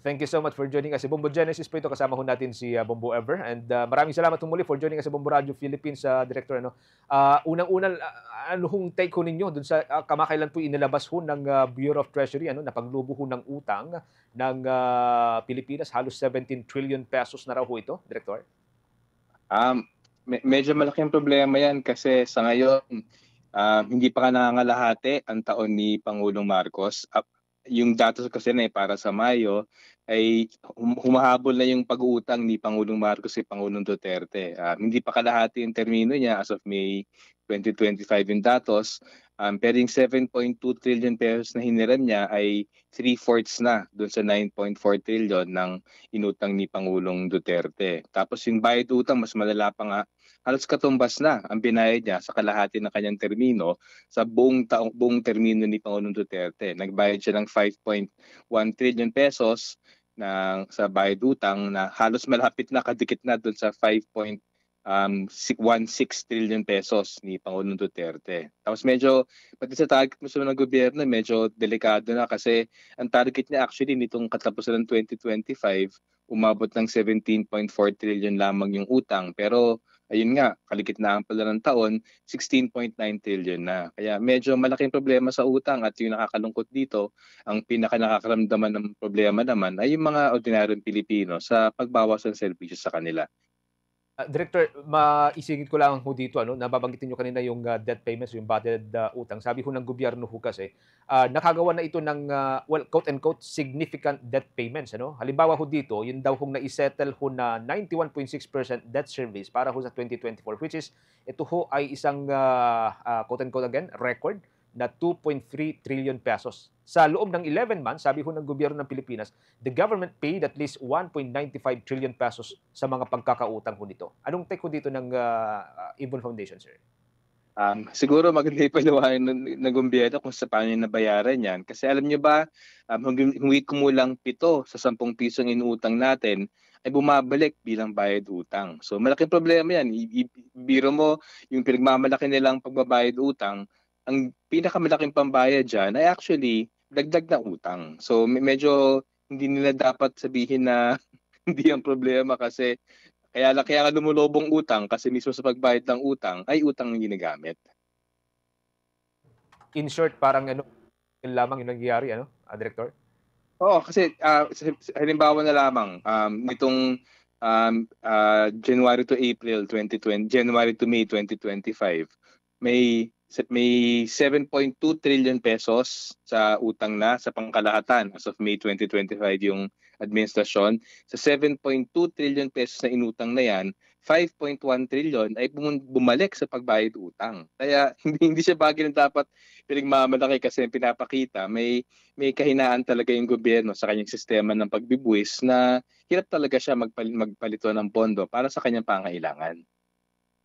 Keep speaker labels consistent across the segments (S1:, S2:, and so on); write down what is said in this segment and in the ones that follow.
S1: Thank you so much for joining us. Si Bombo Genesis po ito, kasama ho natin si Bombo Ever. And maraming salamat po muli for joining us sa Bombo Radio Philippines, Director. Ano? Unang-unang, ano hong take ho ninyo dun sa kamakailan po inilabas ho ng Bureau of Treasury, ano, na paglubo ho ng utang ng Pilipinas, halos 17 trillion pesos na raw ho ito, Director?
S2: Medyo malaking problema yan kasi sa ngayon, hindi pa nga nangangalahati ang taon ni Pangulong Marcos. Yung datos kasi na para sa Mayo ay humahabol na yung pag-uutang ni Pangulong Marcos si Pangulong Duterte. Hindi pa kalahati yung termino niya as of May 2025 yung datos. Pero yung 7.2 trillion pesos na hiniram niya ay 3/4 na doon sa 9.4 trillion ng inutang ni Pangulong Duterte. Tapos yung bayad utang, mas malala pa nga, halos katumbas na ang binayad niya sa kalahati ng kanyang termino sa buong termino ni Pangulong Duterte. Nagbayad siya ng 5.1 trillion pesos sa bayad utang na halos malapit na kadikit na doon sa 5.16 trillion pesos ni Pangulong Duterte. Tapos medyo, pati sa target mo ng gobyerno, medyo delikado na kasi ang target niya actually nitong katapusan ng 2025, umabot ng 17.4 trillion lamang yung utang. Pero ayun nga, kaligitnaan pala ng taon, 16.9 trillion na. Kaya medyo malaking problema sa utang at yung nakakalungkot dito, ang pinaka-nakakaramdaman ng problema naman ay yung mga ordinaryong Pilipino sa pagbawas ng serbisyo sa kanila.
S1: Director, maisingit ko lang ho dito, ano, nababanggitin nyo kanina yung debt payments, yung batid utang. Sabi ho ng gobyerno ho kasi, nakagawa na ito ng, well, quote-unquote, significant debt payments. Ano? Halimbawa ho dito, yun daw hong naisettle ho na 91.6% debt service para ho sa 2024, which is, ito ho ay isang, quote-unquote again, record na 2.3 trillion pesos. Sa loob ng 11 months, sabi ho ng gobyerno ng Pilipinas, the government paid at least 1.95 trillion pesos sa mga pagkakautang ho nito. Anong take ho dito ng Ibon Foundation, sir?
S2: Siguro maganda ipaliwanag ng gobyerno kung sa paano niya nabayaran yan. Kasi alam niyo ba, humigit kumulang 7 sa 10 pisong inuutang natin ay bumabalik bilang bayad utang. So malaking problema yan. Biro mo yung pinagmamalaki nilang pagbabayad utang, ang pinakamalaking pambayad dyan ay actually dagdag na utang. So medyo hindi nila dapat sabihin na hindi ang problema kasi kaya nga lumulubong utang kasi mismo sa pagbayad ng utang ay utang ang ginagamit.
S1: In short, parang ano, yun lamang yung nangyayari, ano, Director?
S2: Oo, kasi halimbawa na lamang nitong January to April 2020, January to May 2025, may 7.2 trillion pesos sa utang na sa pangkalahatan as of May 2025 yung administrasyon. Sa 7.2 trillion pesos na inutang na yan, 5.1 trillion ay bumalik sa pagbayad utang. Kaya hindi siya bagay na dapat pinagmamalaki kasi pinapakita may kahinaan talaga yung gobyerno sa kanyang sistema ng pagbibuwis na hirap talaga siya magpalito ng pondo para sa kanyang pangailangan.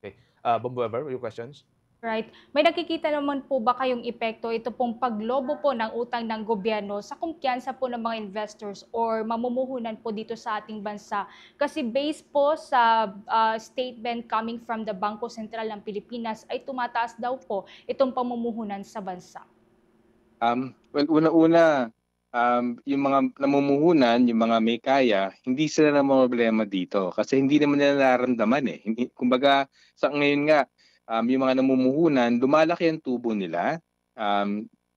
S1: Okay. Bombo Ever, your questions?
S3: Right. May nakikita naman po ba kayong epekto ito pong paglobo po ng utang ng gobyerno sa kumpiyansa po ng mga investors or mamumuhunan po dito sa ating bansa? Kasi based po sa statement coming from the Bangko Sentral ng Pilipinas ay tumataas daw po itong pamumuhunan sa bansa.
S2: Well, una-una, yung mga namumuhunan, yung mga may kaya, hindi sila na problema dito kasi hindi naman nila nararamdaman eh. Kumbaga, sa ngayon nga, yung mga namumuhunan, lumalaki ang tubo nila.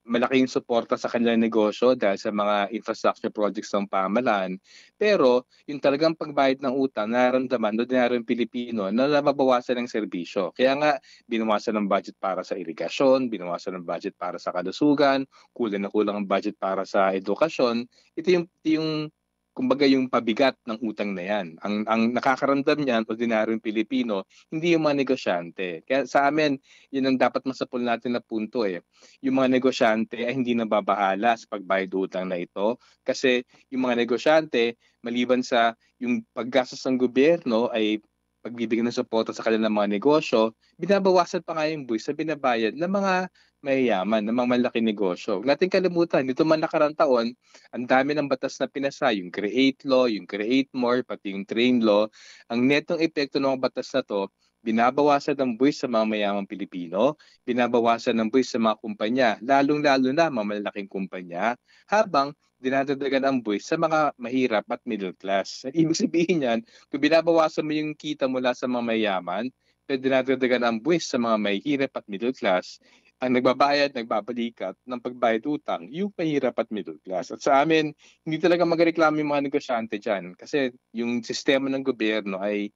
S2: Malaki yung suporta sa kanilang negosyo dahil sa mga infrastructure projects ng pamahalaan. Pero yung talagang pagbayad ng utang, nararamdaman doon ordinaryong Pilipino na mabawasan ng serbisyo. Kaya nga, binawasan ng budget para sa irigasyon, binawasan ng budget para sa kalusugan, kulang na kulang ang budget para sa edukasyon. Ito yung kumbaga yung pabigat ng utang na yan. Ang nakakaramdam niyan, ordinaryong Pilipino, hindi yung mga negosyante. Kaya sa amin, yun ang dapat masapul natin na punto eh. Yung mga negosyante ay hindi nababahala sa pagbayad utang na ito kasi yung mga negosyante, maliban sa yung paggastos ng gobyerno ay pagbibigyan ng suporta sa kanilang mga negosyo, binabawasan pa nga yung buwis sa binabayad ng mga mayayaman, ng mga malaking negosyo. Huwag natin kalimutan, dito man nakarang taon, ang dami ng batas na pinasa, yung Create Law, yung Create More, pati yung Train Law. Ang netong epekto ng mga batas na to binabawasan ng buwis sa mga mayamang Pilipino, binabawasan ng buwis sa mga kumpanya, lalong-lalo na mga malalaking kumpanya, habang dinadagdagan ang buwis sa mga mahirap at middle class. At ibig sabihin yan, kung binabawasan mo yung kita mula sa mga mayaman, pero dinadagdagan ang buwis sa mga mahirap at middle class, ang nagbabayad, nagbabalikat ng pagbayad utang, yung mahirap at middle class. At sa amin, hindi talaga magreklamo yung mga negosyante dyan. Kasi yung sistema ng gobyerno ay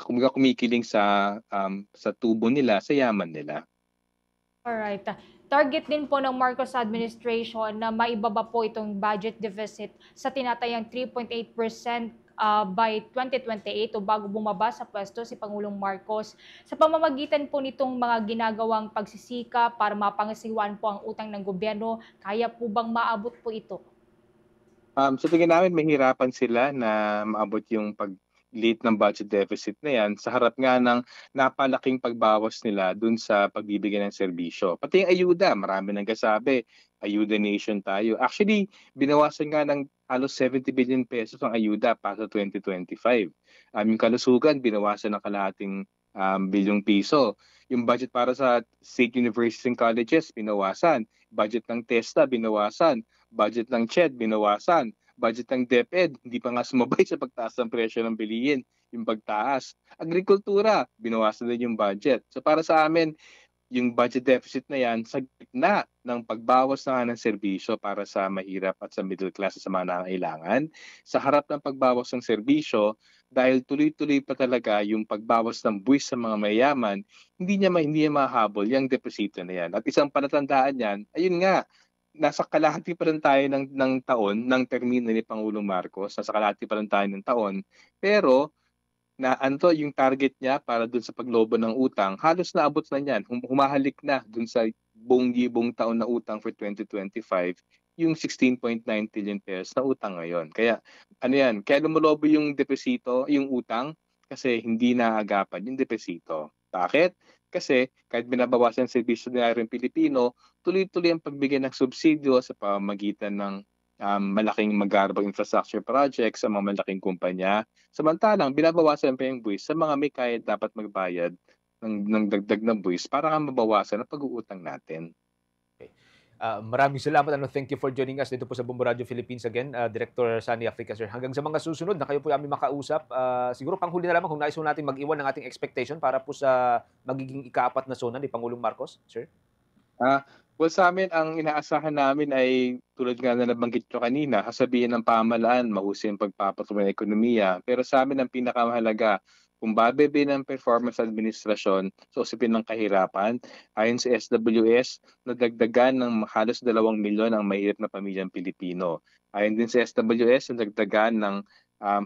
S2: kumbaga kumikiling sa tubo nila, sa yaman nila.
S3: Alright. Target din po ng Marcos administration na maibaba po itong budget deficit sa tinatayang 3.8% by 2028 o bago bumaba sa pwesto si Pangulong Marcos. Sa pamamagitan po nitong mga ginagawang pagsisika para mapangasiwaan po ang utang ng gobyerno, kaya po bang maabot po ito?
S2: Sa tingin namin mahirapan sila na maabot yung pagliit ng budget deficit na yan sa harap nga ng napalaking pagbawas nila dun sa pagbibigay ng serbisyo. Pati yung ayuda, marami nagsasabi, ayuda nation tayo. Actually, binawasan nga ng halos 70 billion pesos ang ayuda para sa 2025. Yung kalusugan, binawasan ng kalahating bilyong piso. Yung budget para sa state universities and colleges, binawasan. Budget ng TESDA, binawasan. Budget ng CHED, binawasan. Budget ng DepEd, hindi pa nga sumabay sa pagtaas ng presyo ng bilihin, yung pagtaas. Agrikultura, binawasan din yung budget. So para sa amin, yung budget deficit na yan sa gitna ng pagbawas na ng serbisyo para sa mahirap at sa middle class at sa mga nangangailangan, sa harap ng pagbawas ng serbisyo, dahil tuloy-tuloy pa talaga yung pagbawas ng buwis sa mga mayaman, hindi niya mahabol yung deposito na yan. At isang palatandaan yan, ayun nga, nasa kalahati pa rin tayo ng taon, ng termino ni Pangulong Marcos, nasa kalahati pa rin tayo ng taon, pero na anto yung target niya para dun sa paglobo ng utang, halos naabot na niyan. Humahalik na dun sa buong taon na utang for 2025, yung 16.9 trillion pesos na utang ngayon. Kaya ano yan, kaya lumulobo yung deposito, yung utang, kasi hindi naagapan yung deposito. Bakit? Kasi kahit binabawasan ang serbisyo ng Pilipino, tuloy-tuloy ang pagbigay ng subsidyo sa pamamagitan ng malaking magarbang infrastructure projects sa mga malaking kumpanya. Samantalang binabawasan pa yung buwis sa mga may kaya dapat magbayad ng dagdag na buwis para nga mabawasan ang pag-uutang natin.
S1: Maraming salamat. Thank you for joining us dito po sa Bombo Radio Philippines again, Director Sunny Africa, sir. Hanggang sa mga susunod na kayo po aming makausap, siguro panghuli na lamang kung nais po natin mag-iwan ng ating expectation para po sa magiging ika-4 na zona ni Pangulong Marcos, sir.
S2: Well, sa amin, ang inaasahan namin ay tulad nga na nabanggit nyo kanina, sasabihin ng pamahalaan, mahusay ang pagpapatuloy ng ekonomiya. Pero sa amin, ang pinakamahalaga, kung babebe ng performance administrasyon, so usapin ng kahirapan, ayon sa SWS, nadagdagan ng halos 2 milyon ang mahirap na pamilyang Pilipino. Ayon din sa SWS, nadagdagan ng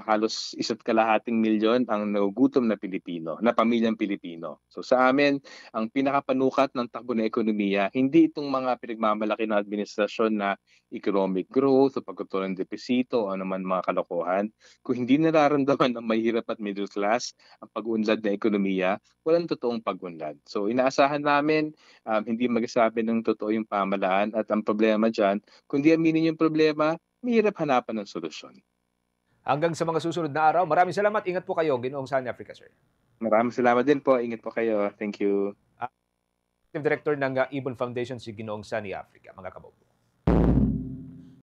S2: halos 1.2 milyon ang nagugutom na Pilipino, na pamilyang Pilipino. So sa amin, ang pinakapanukat ng takbo ng ekonomiya, hindi itong mga pinagmamalaki ng administrasyon na economic growth o pagkutulan ng deposito o naman mga kalokohan. Kung hindi nararamdaman ng mahirap at middle class ang pag-unlad ng ekonomiya, walang totoong pag-unlad. So inaasahan namin, hindi magsasabi ng totoo yung pamahalaan at ang problema dyan, kundi aminin yung problema, mahirap hanapan ng solusyon.
S1: Hanggang sa mga susunod na araw, maraming salamat. Ingat po kayo, Ginoong Sunny Africa, sir.
S2: Maraming salamat din po. Ingat po kayo. Thank you.
S1: Director ng Ibon Foundation, si Ginoong Sunny Africa, mga kababayan.